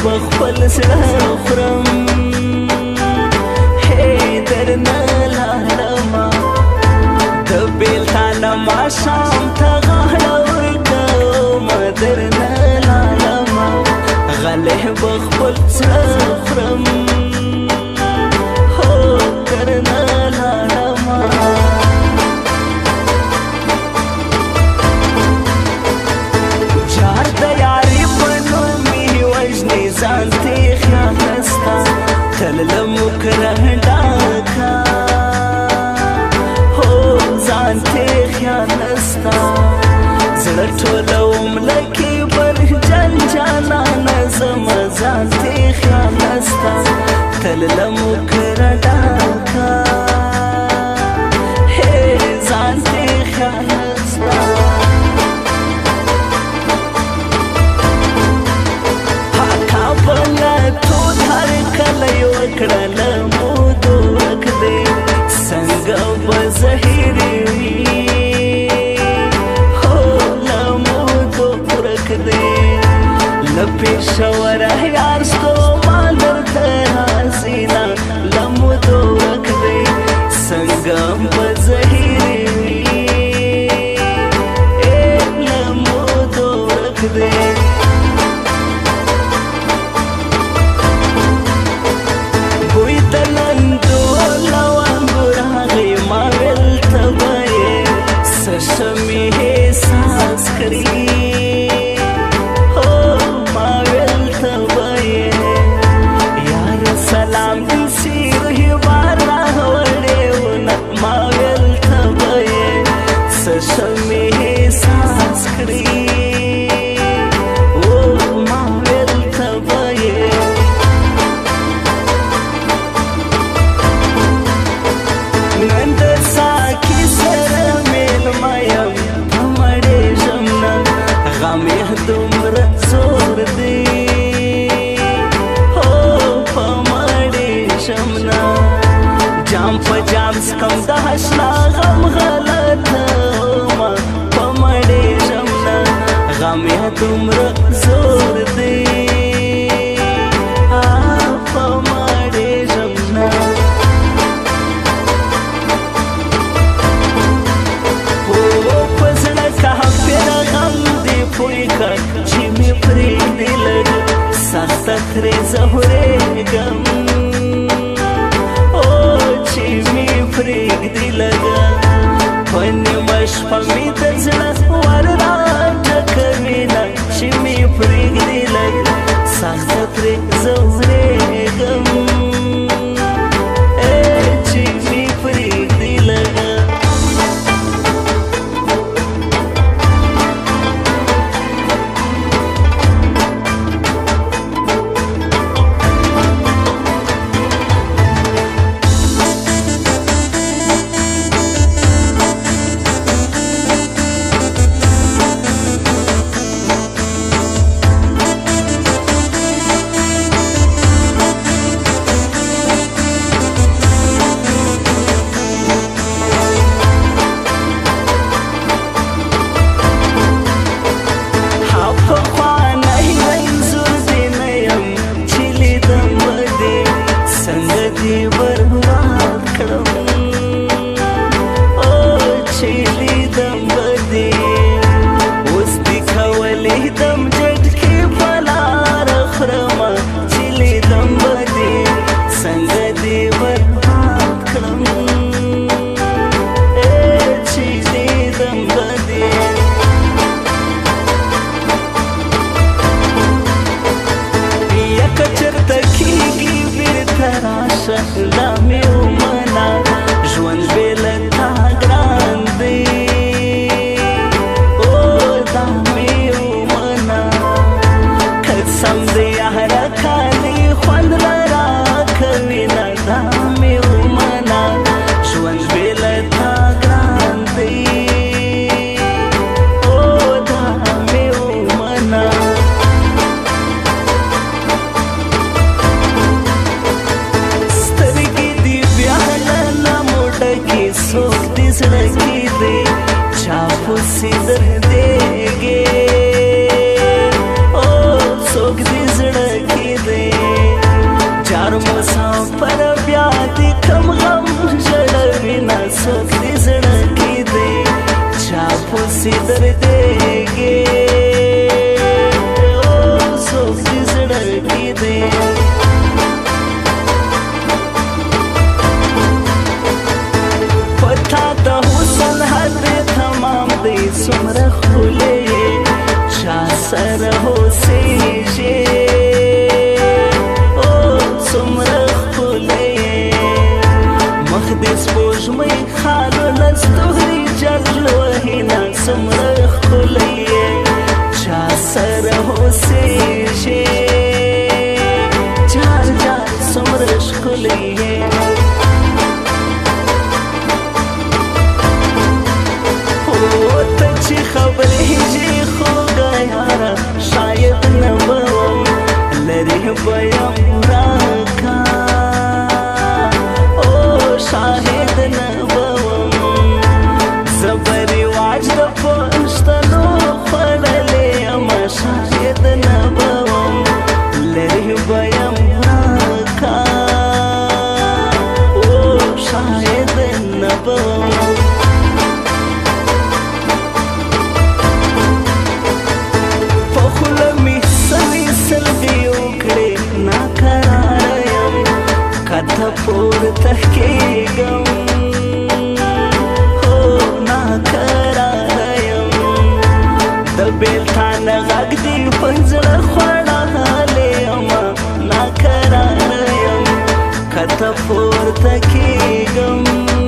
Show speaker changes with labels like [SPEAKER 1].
[SPEAKER 1] بخپل زړه خورم درنه لاړمه د بېلتانه ماښام ته غاړه ورکومه درنه لاړمه غلی بخپل زړه خورم هو درنه لاړمه جار د یاري په نوم مې وژنې ځان ته خیال نسته تل له مکره ډاکه هو ځان ته خیال نسته زړه ټولوم لکې برجن جانانه زما ځان ته خیال نسته تل له مکره ډاکه ځان ته خیال نسته کړه مودو ورک دی څنګه به زهیرې وي هو له مودو ورک دی له پېښوره یار ستومان درته حسینه له مودو ورک دی څنګه به زهیرې وي له مودو ورک دی شمې احساس کړي هو ما ویل ته به یې یار سلام دې سیرې بار راوړې ونه ما ویل ته به یې شمې احساس کړي ما ویل ته به یې نن د ساکي سره غم یې دومره زور دی هو په مړې شم نه جام په جام څکم د حشلا غم غلطه ما په مړې شم نه غم یې دومره زور دی په مړې شم نه چې مې پرېږدې لږ سخته ترې زهورېږم چې مې پرېږدې لږ په نیمه شپه مې د زړه ور راټکوینه چې مې پرېږدې لږ سخته ترې زهورېږم چې مې پرېږدې لږ لا مې ومنه ژوند بې له تا ګران دی دا مې ومنه قسم دی یاره کالي خوند له راکوینه دا مې ومنه ژوند بې له تا ګران دی دا مې ومنه څوک دې زړه کې دی چا پسې دردېږې څوک دې زړه کې څوک دې زړه کې دی چا پسې دردېږي څوک دې زړه کې دی پتا ته حسن حد تمام دی څومره ښکلی چا سره اوسېږي څومره ښکلی مخ دې سپوږمۍ خالونه ستوري جل وهینه څومره ښکلی چا سره اوسېږي جار جار څومره ښکلی ته چې خبرېږي خوږه یاره شاید نه به وم لرې به یم راکا شاهد نه به وم زه به رواج د پښتنو خوړلې یمه شاید نه به وم لرې به یم راکا شاید نه به وم کته پورته کېږم ناکراره یم د بېلتان غږ دې په زړه خوړلی یمه ناکراره یم کته پورته کېږم